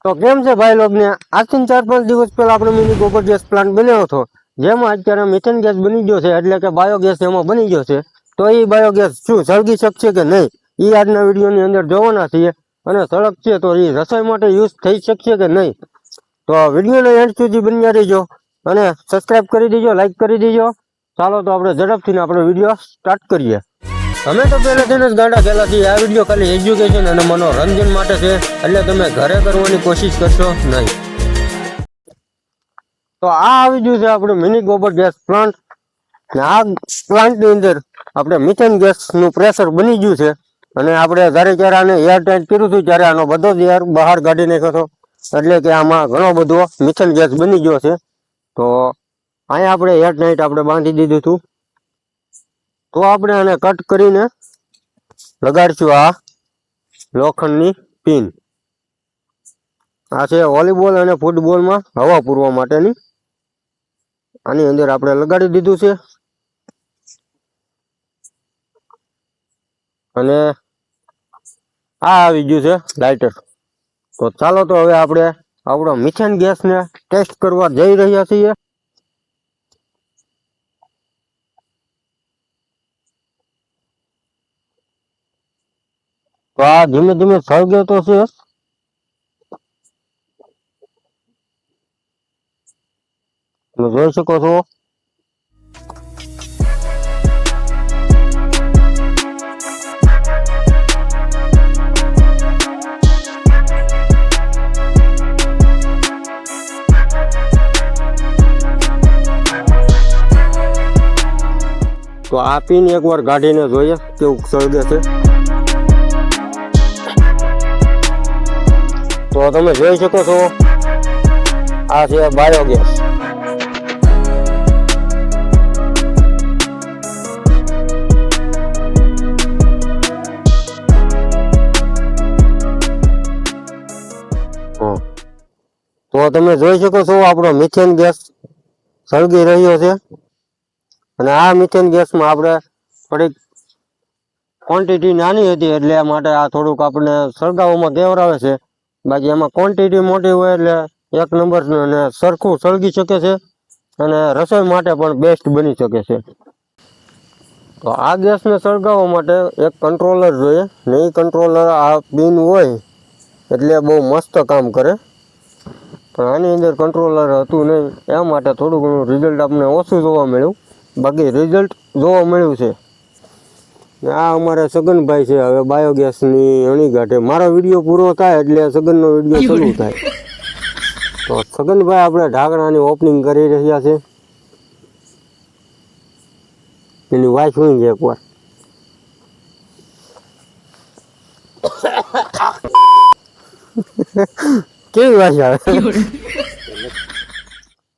તો કેમ છે ભાઈ લોગને? આજથી 4-5 દિવસ પહેલા આપણે મિની ગોબર ગેસ પ્લાન્ટ બનાવ્યો હતો, જેમાં અત્યારે મિથેન ગેસ બની ગયો છે, એટલે કે બાયોગેસ એમાં બની ગયો છે. તો એ બાયોગેસ શું સળગી શકશે કે નહીં, એ આજના વિડીયોની અંદર જોવાના છીએ. અને સળગશે તો એ રસોઈ માટે યુઝ થઈ શકશે કે નહીં, તો વિડીયોને એન્ડ સુધી બન્યા રહીજો અને સબસ્ક્રાઈબ કરી દેજો, લાઈક કરી દેજો. ચાલો તો આપણે ઝડપથી આપણે વિડીયો સ્ટાર્ટ કરીએ. અમે તો પહેલેથી જ ગાંડા થયેલા છીએ. આ વિડીયો ખાલી એજ્યુકેશન અને મનોરંજન માટે છે, એટલે તમે ઘરે કરવાની કોશિશ કરશો નહીં. તો આ આવી ગયું છે આપણું મિની ગોબર ગેસ પ્લાન્ટ. આ પ્લાન્ટની અંદર આપણે મિથેન ગેસનું પ્રેશર બની ગયું છે. અને આપણે જ્યારે આને એર ટાઈટ કર્યું હતું ત્યારે આનો બધો જ એર બહાર કાઢી નાખ્યો હતો, એટલે કે આમાં ઘણો બધો મિથેન ગેસ બની ગયો છે. તો અહીંયા આપણે એર ટાઈટ આપણે બાંધી દીધું હતું. તો આપણે આને કટ કરીને લગાડશું આ લોખંડની પિન. આ છે વોલીબોલ અને ફૂટબોલમાં હવા પૂરવા માટેની. આની અંદર આપણે લગાડી દીધું છે. અને આ આવી ગયું છે લાઇટર. તો ચાલો તો હવે આપણે આપણો મિથેન ગેસને ટેસ્ટ કરવા જઈ રહ્યા છીએ. તો આ ધીમે ધીમે સળગે તો છે. તમે જોઈ શકો છો. તો આ પીન એકવાર કાઢીને જોઈએ કેવું સળગે છે. તો તમે જોઈ શકો છો આ છે બાયોગેસ. તો તમે જોઈ શકો છો આપણો મિથેન ગેસ સળગી રહ્યો છે. અને આ મિથેન ગેસમાં આપણે થોડીક ક્વોન્ટિટી નાની હતી, એટલે માટે આ થોડુંક આપણે સળગાવવામાં કેવરાવે છે. બાકી એમાં ક્વોન્ટિટી મોટી હોય એટલે એક નંબર અને સરખું સળગી શકે છે, અને રસોઈ માટે પણ બેસ્ટ બની શકે છે. તો આ ગેસને સળગાવવા માટે એક કંટ્રોલર જોઈએ, ને એ કંટ્રોલર આ પિન હોય એટલે બહુ મસ્ત કામ કરે. પણ આની અંદર કંટ્રોલર હતું નહીં, એ માટે થોડું ઘણું રિઝલ્ટ આપણને ઓછું જોવા મળ્યું. બાકી રિઝલ્ટ જોવા મળ્યું છે. આ અમારે સગનભાઈ છે, હવે બાયોગેસની અણી ગાંઠે. મારો વિડીયો પૂરો થાય એટલે સગનનો વિડીયો શરૂ થાય. તો સગનભાઈ આપણે ઢાંકણાની ઓપનિંગ કરી રહ્યા છે. એની વાઈફ હોય છે એકવાર. કેવી વાત આવે.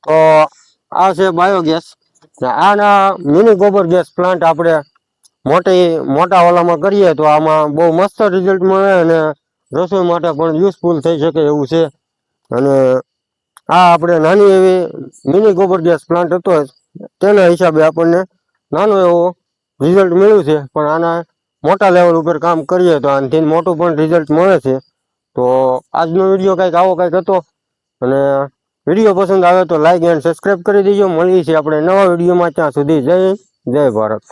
તો આ છે બાયોગેસ. આના મિની ગોબર ગેસ પ્લાન્ટ આપણે મોટા ઓલામાં કરીએ તો આમાં બહુ મસ્ત રિઝલ્ટ મળે, અને રસોઈ માટે પણ યુઝફુલ થઈ શકે એવું છે. અને આ આપણે નાની એવી મિની ગોબર ગેસ પ્લાન્ટ હતો, તેના હિસાબે આપણને નાનો એવો રિઝલ્ટ મળ્યું છે. પણ આના મોટા લેવલ ઉપર કામ કરીએ તો આનાથી મોટું પણ રિઝલ્ટ મળે છે. તો આજનો વિડીયો કંઈક આવો કંઈક હતો. અને વિડીયો પસંદ આવે તો લાઈક એન્ડ સબસ્ક્રાઈબ કરી દેજો. મળીએ છીએ આપણે નવા વિડીયોમાં. ત્યાં સુધી જય ભારત.